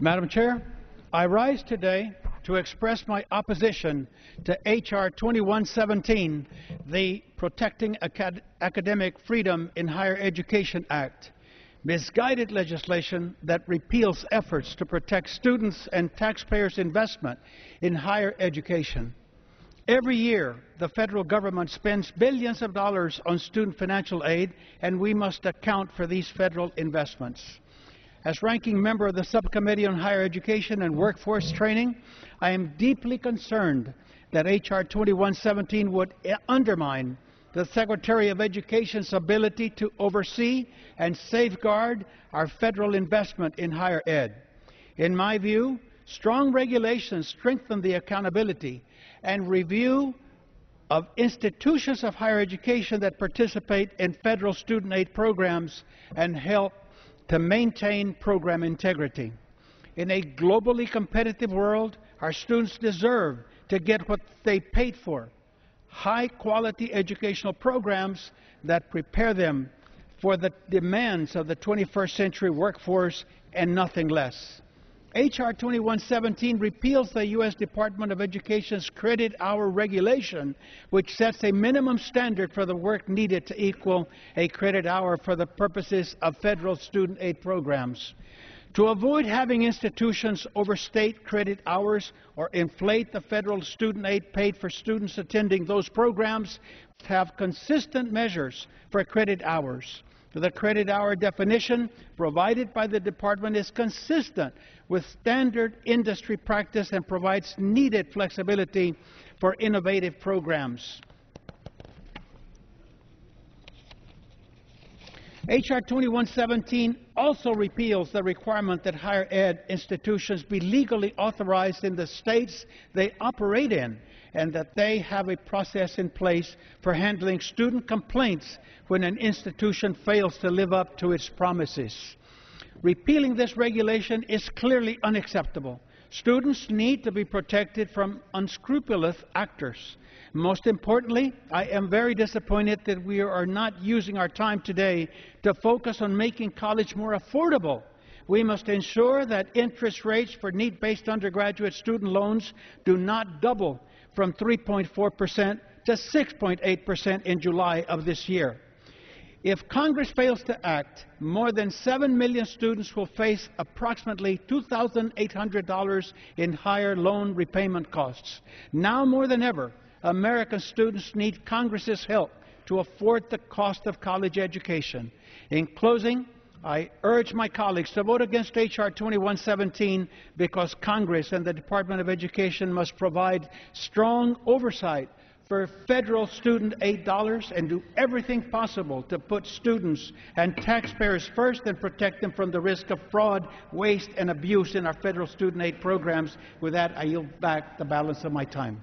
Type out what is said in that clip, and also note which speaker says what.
Speaker 1: Madam Chair, I rise today to express my opposition to H.R. 2117, the Protecting Academic Freedom in Higher Education Act, misguided legislation that repeals efforts to protect students' and taxpayers' investment in higher education. Every year, the federal government spends billions of dollars on student financial aid, and we must account for these federal investments. As ranking member of the Subcommittee on Higher Education and Workforce Training, I am deeply concerned that H.R. 2117 would undermine the Secretary of Education's ability to oversee and safeguard our federal investment in higher ed. In my view, strong regulations strengthen the accountability and review of institutions of higher education that participate in federal student aid programs and help to maintain program integrity. In a globally competitive world, our students deserve to get what they paid for: high-quality educational programs that prepare them for the demands of the 21st century workforce and nothing less. H.R. 2117 repeals the U.S. Department of Education's credit hour regulation, which sets a minimum standard for the work needed to equal a credit hour for the purposes of federal student aid programs. To avoid having institutions overstate credit hours or inflate the federal student aid paid for students attending those programs, have consistent measures for credit hours. The credit hour definition provided by the Department is consistent with standard industry practice and provides needed flexibility for innovative programs. H.R. 2117 also repeals the requirement that higher ed institutions be legally authorized in the states they operate in, and that they have a process in place for handling student complaints when an institution fails to live up to its promises. Repealing this regulation is clearly unacceptable. Students need to be protected from unscrupulous actors. Most importantly, I am very disappointed that we are not using our time today to focus on making college more affordable. We must ensure that interest rates for need-based undergraduate student loans do not double from 3.4% to 6.8% in July of this year. If Congress fails to act, more than 7 million students will face approximately $2,800 in higher loan repayment costs. Now more than ever, American students need Congress's help to afford the cost of college education. In closing, I urge my colleagues to vote against H.R. 2117 because Congress and the Department of Education must provide strong oversight for federal student aid dollars and do everything possible to put students and taxpayers first and protect them from the risk of fraud, waste, and abuse in our federal student aid programs. With that, I yield back the balance of my time.